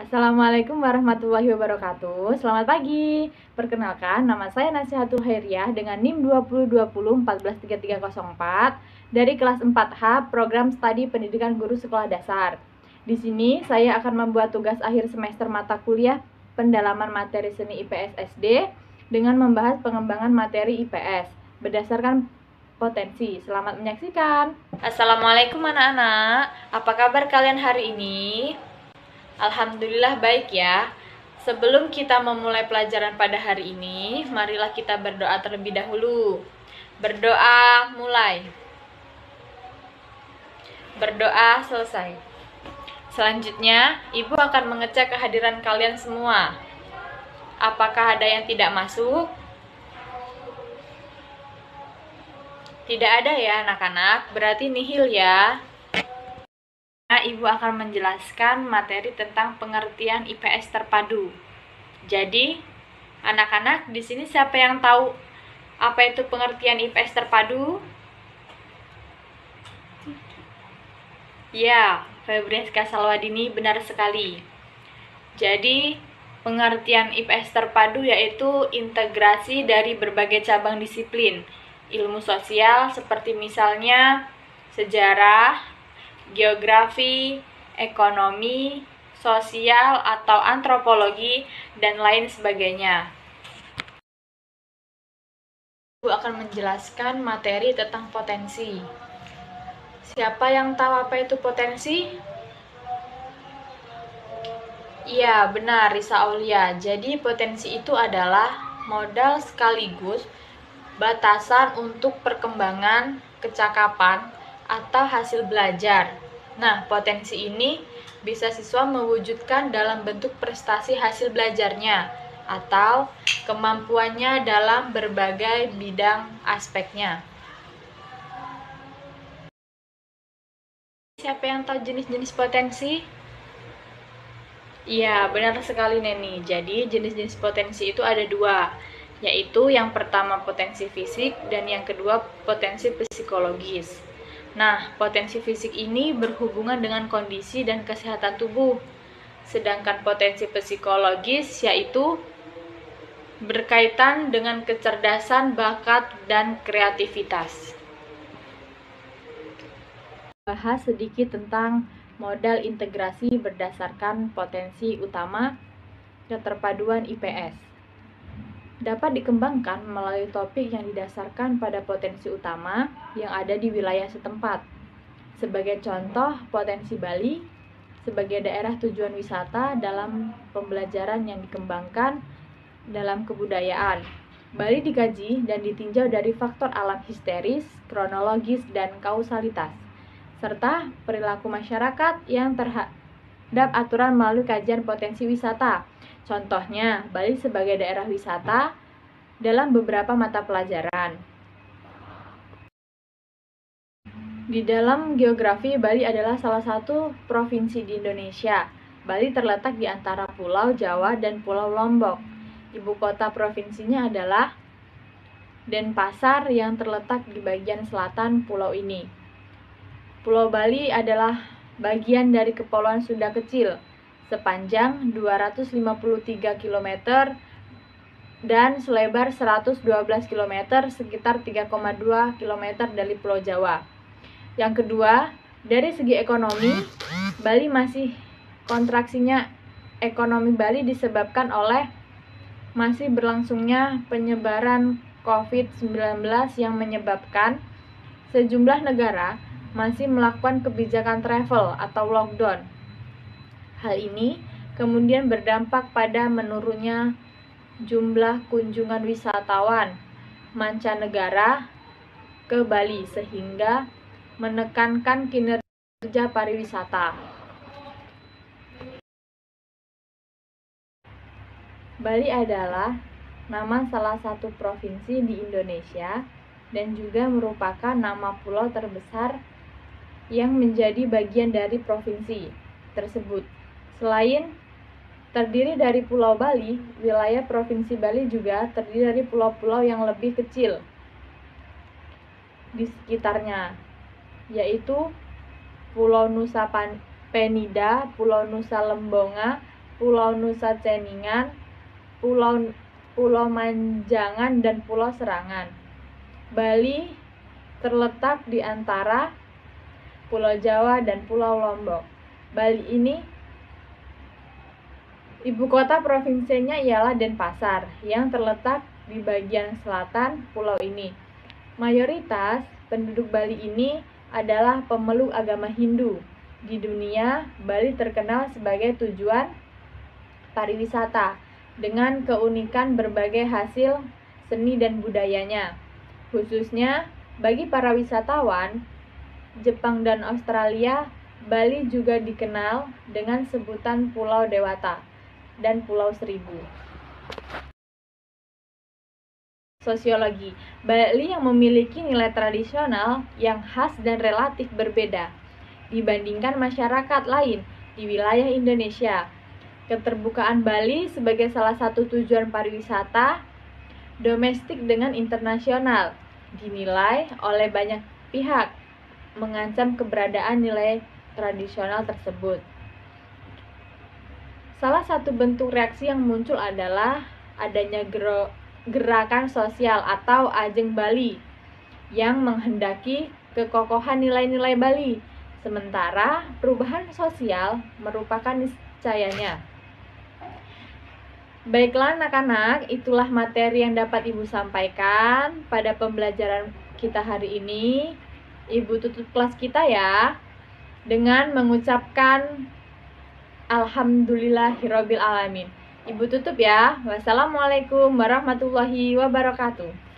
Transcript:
Assalamualaikum warahmatullahi wabarakatuh. Selamat pagi. Perkenalkan, nama saya Nasihatul Hairiah dengan NIM 2020143304 dari kelas 4H Program Studi Pendidikan Guru Sekolah Dasar. Di sini saya akan membuat tugas akhir semester mata kuliah pendalaman materi seni IPS SD dengan membahas pengembangan materi IPS berdasarkan potensi. Selamat menyaksikan. Assalamualaikum anak-anak. Apa kabar kalian hari ini? Alhamdulillah baik ya. Sebelum kita memulai pelajaran pada hari ini, marilah kita berdoa terlebih dahulu. Berdoa mulai. Berdoa selesai. Selanjutnya, Ibu akan mengecek kehadiran kalian semua. Apakah ada yang tidak masuk? Tidak ada ya anak-anak, berarti nihil ya. Ibu akan menjelaskan materi tentang pengertian IPS terpadu. Jadi, anak-anak di sini siapa yang tahu apa itu pengertian IPS terpadu? Ya, Febriska Salwadini benar sekali. Jadi, pengertian IPS terpadu yaitu integrasi dari berbagai cabang disiplin ilmu sosial seperti misalnya sejarah, geografi, ekonomi, sosial atau antropologi, dan lain sebagainya. Ibu akan menjelaskan materi tentang potensi. Siapa yang tahu apa itu potensi? Iya, benar, Risa Aulia. Jadi potensi itu adalah modal sekaligus batasan untuk perkembangan kecakapan atau hasil belajar. Nah, potensi ini bisa siswa mewujudkan dalam bentuk prestasi hasil belajarnya atau kemampuannya dalam berbagai bidang aspeknya. Siapa yang tahu jenis-jenis potensi? Iya, benar sekali Neni. Jadi, jenis-jenis potensi itu ada dua, yaitu yang pertama potensi fisik dan yang kedua potensi psikologis. Nah, potensi fisik ini berhubungan dengan kondisi dan kesehatan tubuh. Sedangkan potensi psikologis yaitu berkaitan dengan kecerdasan, bakat, dan kreativitas. Bahas sedikit tentang modal integrasi berdasarkan potensi utama keterpaduan IPS. Dapat dikembangkan melalui topik yang didasarkan pada potensi utama yang ada di wilayah setempat. Sebagai contoh, potensi Bali sebagai daerah tujuan wisata dalam pembelajaran yang dikembangkan dalam kebudayaan. Bali dikaji dan ditinjau dari faktor alam histeris, kronologis, dan kausalitas, serta perilaku masyarakat yang terhadap aturan melalui kajian potensi wisata. Contohnya, Bali sebagai daerah wisata dalam beberapa mata pelajaran. Di dalam geografi, Bali adalah salah satu provinsi di Indonesia. Bali terletak di antara Pulau Jawa dan Pulau Lombok. Ibu kota provinsinya adalah Denpasar yang terletak di bagian selatan pulau ini. Pulau Bali adalah bagian dari Kepulauan Sunda Kecil sepanjang 253 km dan selebar 112 km, sekitar 3,2 km dari Pulau Jawa. Yang kedua, dari segi ekonomi, Bali masih kontraksinya ekonomi Bali disebabkan oleh masih berlangsungnya penyebaran COVID-19 yang menyebabkan sejumlah negara masih melakukan kebijakan travel atau lockdown. Hal ini kemudian berdampak pada menurunnya jumlah kunjungan wisatawan mancanegara ke Bali sehingga menekankan kinerja pariwisata. Bali adalah nama salah satu provinsi di Indonesia dan juga merupakan nama pulau terbesar yang menjadi bagian dari provinsi tersebut. Selain terdiri dari Pulau Bali, wilayah Provinsi Bali juga terdiri dari pulau-pulau yang lebih kecil di sekitarnya, yaitu Pulau Nusa Penida, Pulau Nusa Lembonga, Pulau Nusa Ceningan, Pulau Manjangan, dan Pulau Serangan. Bali terletak di antara Pulau Jawa dan Pulau Lombok. Bali ini ibu kota provinsinya ialah Denpasar yang terletak di bagian selatan pulau ini. Mayoritas penduduk Bali ini adalah pemeluk agama Hindu. Di dunia, Bali terkenal sebagai tujuan pariwisata dengan keunikan berbagai hasil seni dan budayanya. Khususnya bagi para wisatawan Jepang dan Australia, Bali juga dikenal dengan sebutan Pulau Dewata dan Pulau Seribu. Sosiologi. Bali yang memiliki nilai tradisional yang khas dan relatif berbeda dibandingkan masyarakat lain di wilayah Indonesia. Keterbukaan Bali sebagai salah satu tujuan pariwisata domestik dengan internasional dinilai oleh banyak pihak mengancam keberadaan nilai tradisional tersebut. Salah satu bentuk reaksi yang muncul adalah adanya gerakan sosial atau Ajeng Bali yang menghendaki kekokohan nilai-nilai Bali, sementara perubahan sosial merupakan niscayanya. Baiklah anak-anak, itulah materi yang dapat Ibu sampaikan pada pembelajaran kita hari ini. Ibu tutup kelas kita ya dengan mengucapkan Alhamdulillahirabbil alamin. Ibu tutup ya. Wassalamualaikum warahmatullahi wabarakatuh.